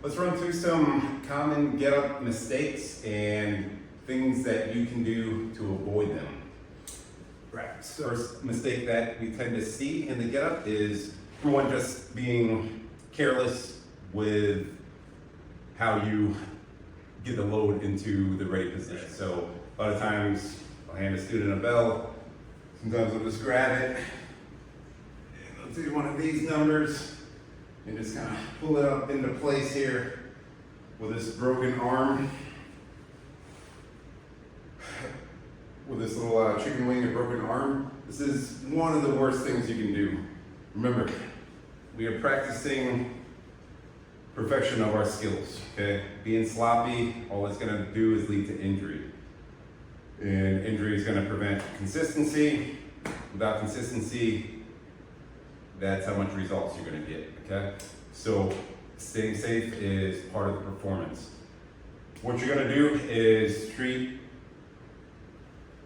Let's run through some common get-up mistakes and things that you can do to avoid them. Right. So first mistake that we tend to see in the get-up is, for one, just being careless with how you get the load into the ready position. So a lot of times I'll hand a student a bell. Sometimes I'll just grab it and I'll do one of these numbers and just kind of pull it up into place here with this broken arm. With this little chicken wing and broken arm. This is one of the worst things you can do. Remember, we are practicing perfection of our skills, okay? Being sloppy, all it's gonna do is lead to injury. And injury is gonna prevent consistency. Without consistency, that's how much results you're gonna get, okay? So staying safe is part of the performance. What you're gonna do is treat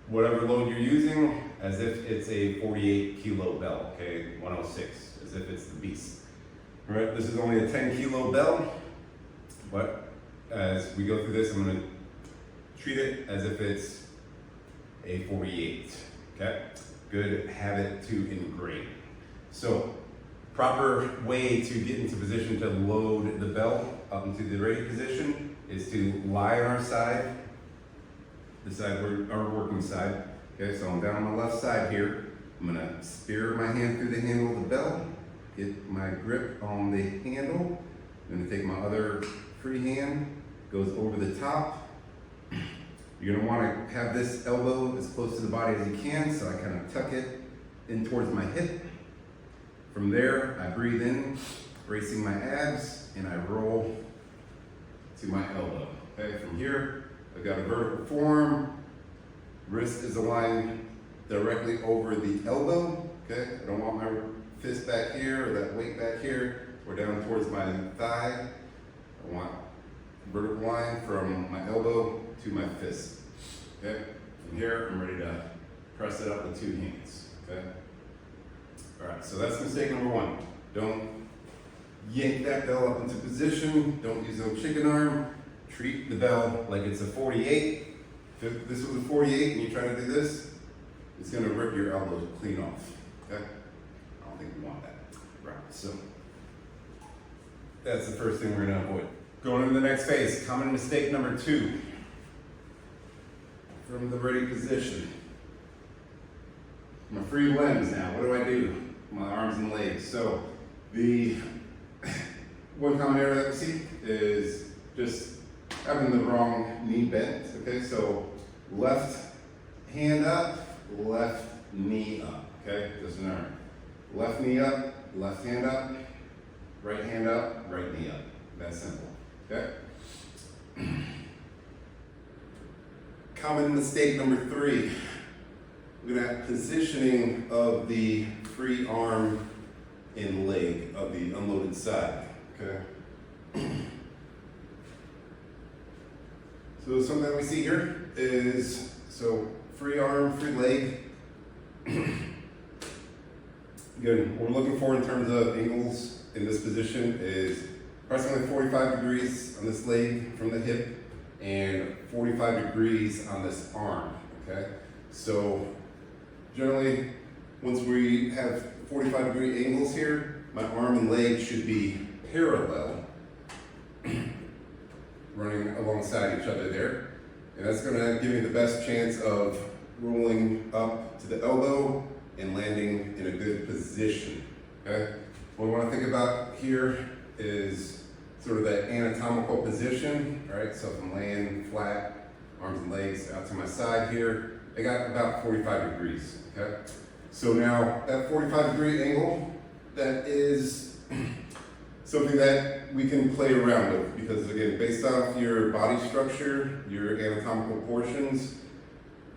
whatever load you're using as if it's a 48 kilo bell, okay? 106, as if it's the beast. All right, this is only a 10 kilo bell, but as we go through this, I'm gonna treat it as if it's a 48, okay? Good habit to ingrain. So, proper way to get into position to load the bell up into the ready position is to lie on our side, the side, our working side. Okay, so I'm down on my left side here. I'm gonna spear my hand through the handle of the bell, get my grip on the handle. I'm gonna take my other free hand, goes over the top. You're gonna wanna have this elbow as close to the body as you can, so I kind of tuck it in towards my hip. From there, I breathe in, bracing my abs, and I roll to my elbow. Okay, from here, I've got a vertical form, wrist is aligned directly over the elbow, okay? I don't want my fist back here or that weight back here or down towards my thigh. I want a vertical line from my elbow to my fist, okay? From here, I'm ready to press it up with two hands, okay? All right, so that's mistake number one. Don't yank that bell up into position. Don't use no chicken arm. Treat the bell like it's a 48. If this was a 48 and you try to do this, it's gonna rip your elbows clean off, okay? I don't think we want that. Right, so that's the first thing we're gonna avoid. Going into the next phase, common mistake number two. From the ready position. My free limbs now, what do I do? My arms and legs. So the one common error that we see is just having the wrong knee bent, okay? So left hand up, left knee up, okay? Just remember, left knee up, left hand up, right knee up. That's simple, okay? Common mistake number three. Look at that positioning of the free arm and leg of the unloaded side, okay? So something that we see here is, so free arm, free leg. Again, what we're looking for in terms of angles in this position is approximately 45 degrees on this leg from the hip and 45 degrees on this arm, okay? So generally, once we have 45 degree angles here, my arm and leg should be parallel, running alongside each other there. And that's gonna give me the best chance of rolling up to the elbow and landing in a good position, okay? What we wanna think about here is sort of that anatomical position, right? So if I'm laying flat, arms and legs out to my side here, I got about 45 degrees, okay? So now that 45 degree angle, that is something that we can play around with because again, based off your body structure, your anatomical portions,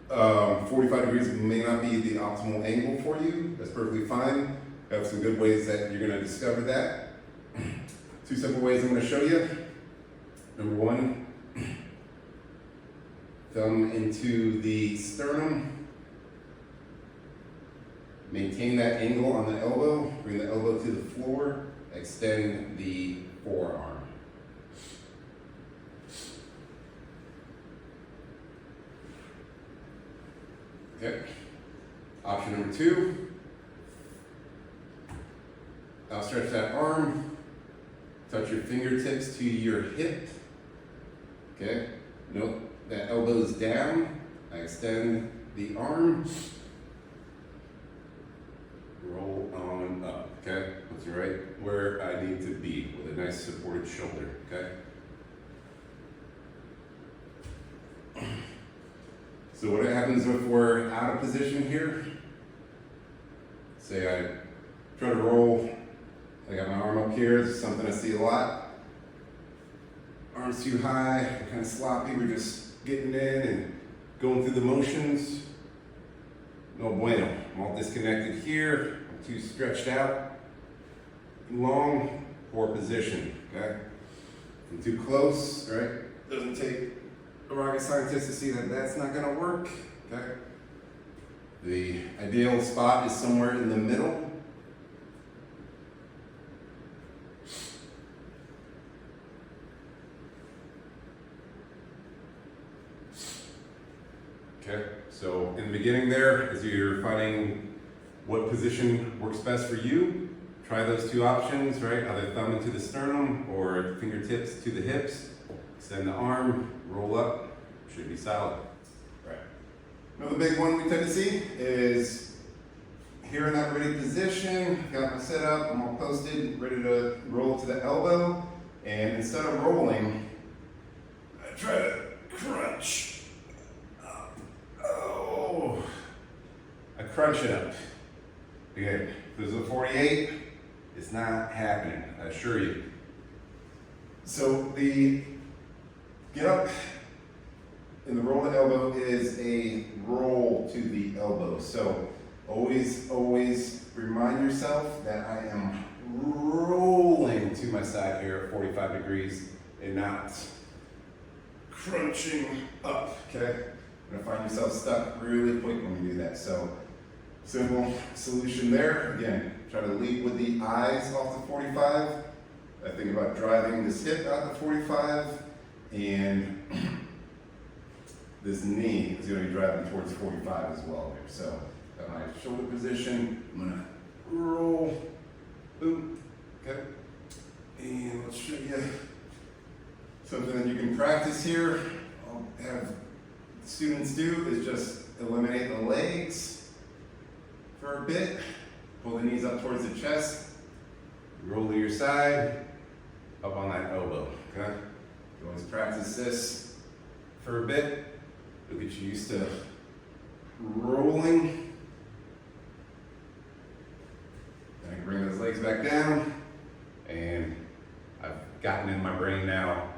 45 degrees may not be the optimal angle for you. That's perfectly fine. I have some good ways that you're gonna discover that. Two simple ways I'm gonna show you. Number one, thumb into the sternum. Maintain that angle on the elbow, bring the elbow to the floor, extend the forearm. Okay. Option number 2. I'll stretch that arm. Touch your fingertips to your hip. Okay. Note that elbow's down. I extend the arm. Roll on up. Okay. That's right where I need to be with a nice supported shoulder. Okay. So what happens if we're out of position here? Say I try to roll, I got my arm up here, this is something I see a lot. Arms too high, we're kind of sloppy, we're just getting in and going through the motions. No bueno, I'm all disconnected here, I'm too stretched out. Long, poor position, okay? I'm too close, right? Doesn't take a rocket scientist to see that that's not gonna work, okay? The ideal spot is somewhere in the middle. Okay, so in the beginning there, as you're finding what position works best for you, try those 2 options, right? Either thumb into the sternum or fingertips to the hips. Extend the arm, roll up, should be solid. Right. Another big one we tend to see is here in that ready position, got my set up, I'm all posted, ready to roll to the elbow, and instead of rolling, I try to crunch up. Oh, I crunch it up. Again, if this is a 48, it's not happening, I assure you. So the get up in the roll to elbow is a roll to the elbow. So always remind yourself that I am rolling to my side here at 45 degrees and not crunching up, okay? You're gonna find yourself stuck really quick when you do that. So simple solution there. Again, try to lead with the eyes off the 45. I think about driving this hip out the 45 and this knee is going to be driving towards 45 as well here. So, got my shoulder position. I'm going to roll. Boom. Okay. And let's show you something that you can practice here. I'll have students do is just eliminate the legs for a bit. Pull the knees up towards the chest. Roll to your side. Up on that elbow. Okay. You always practice this for a bit. It'll get you used to rolling. Then I can bring those legs back down. And I've gotten in my brain now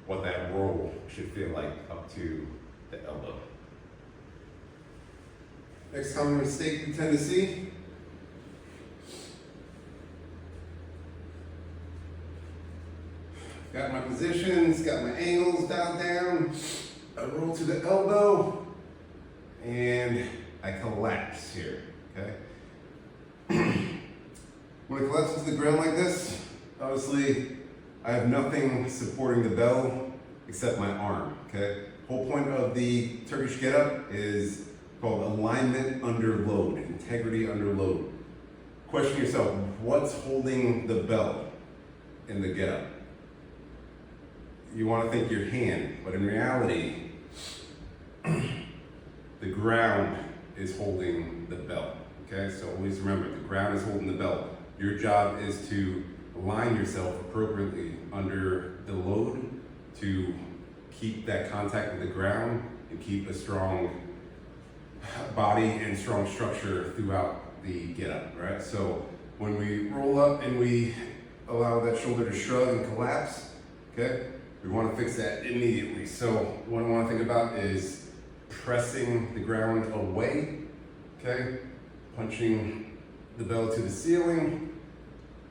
what that roll should feel like up to the elbow. Next common mistake we tend to see. Got my positions, got my angles dialed down. I roll to the elbow, and I collapse here, okay? When it collapses to the ground like this, obviously, I have nothing supporting the bell except my arm, okay? Whole point of the Turkish get-up is called alignment under load, integrity under load. Question yourself, what's holding the bell in the get-up? You want to think your hand, but in reality, the ground is holding the belt, okay? So always remember, the ground is holding the belt. Your job is to align yourself appropriately under the load to keep that contact with the ground and keep a strong body and strong structure throughout the get-up, right? So when we roll up and we allow that shoulder to shrug and collapse, okay? We want to fix that immediately. So what I want to think about is pressing the ground away, okay? Punching the bell to the ceiling.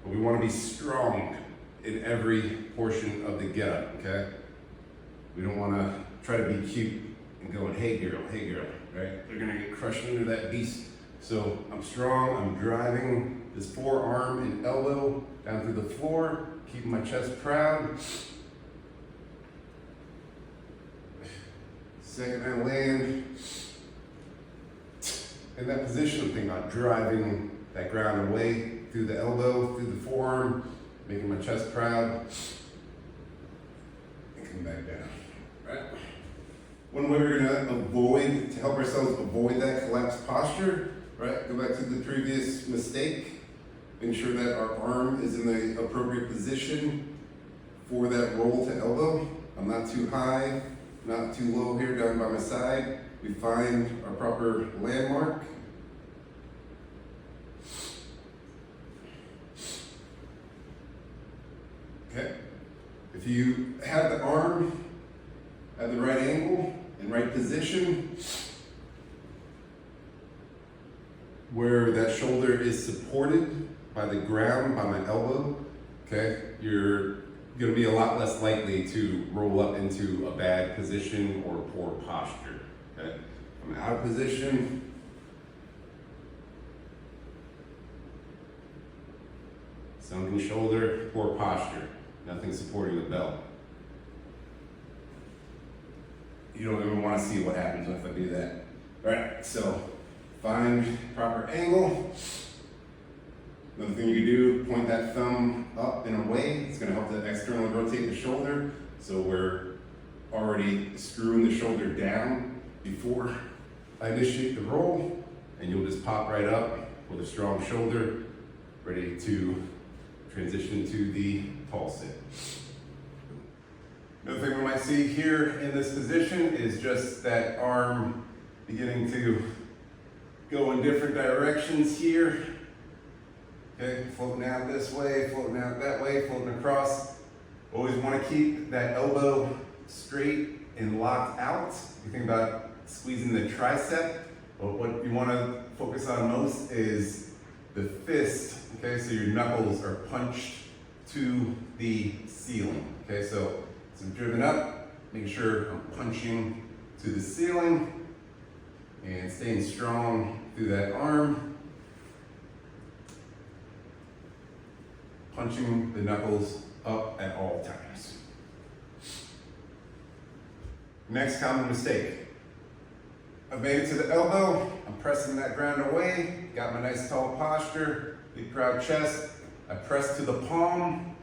But we want to be strong in every portion of the get-up, okay? We don't want to try to be cute and going, hey girl, right? They're going to get crushed under that beast. So I'm strong, I'm driving this forearm and elbow down through the floor, keeping my chest proud. Second I land, in that position, I'm thinking about driving that ground away through the elbow, through the forearm, making my chest proud, and come back down, right? One way we're gonna avoid, to help ourselves avoid that collapsed posture, right? Go back to the previous mistake. Make sure that our arm is in the appropriate position for that roll to elbow. I'm not too high, not too low here down by my side. We find our proper landmark. Okay. If you have the arm at the right angle and right position, where that shoulder is supported by the ground, by my elbow, okay, you're going to be a lot less likely to roll up into a bad position or poor posture. Okay, I'm out of position. Sunken shoulder, poor posture, nothing supporting the belt. You don't even want to see what happens if I do that. All right, so find proper angle. Another thing you can do, point that thumb up and away. It's going to help to externally rotate the shoulder. So we're already screwing the shoulder down before I initiate the roll. And you'll just pop right up with a strong shoulder, ready to transition to the tall sit. Another thing we might see here in this position is just that arm beginning to go in different directions here. Okay, floating out this way, floating out that way, floating across. Always want to keep that elbow straight and locked out. You think about squeezing the tricep, but what you want to focus on most is the fist. Okay, so your knuckles are punched to the ceiling. Okay, so I'm driven up, making sure I'm punching to the ceiling and staying strong through that arm. Punching the knuckles up at all times. Next common mistake. I've made it to the elbow, I'm pressing that ground away, got my nice tall posture, big proud chest. I press to the palm.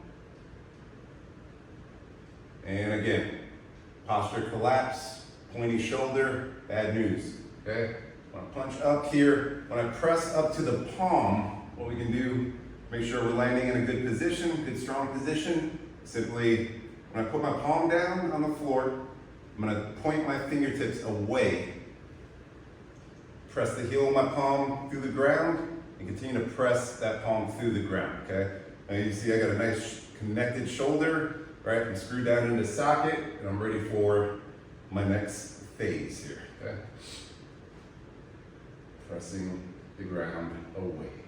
And again, posture collapse, pointy shoulder, bad news, okay? When I punch up here, when I press up to the palm, what we can do, make sure we're landing in a good position, good strong position. Simply, when I put my palm down on the floor, I'm gonna point my fingertips away, press the heel of my palm through the ground, and continue to press that palm through the ground, okay? Now you see I got a nice connected shoulder, right? I'm screwed down into socket, and I'm ready for my next phase here, okay? Pressing the ground away.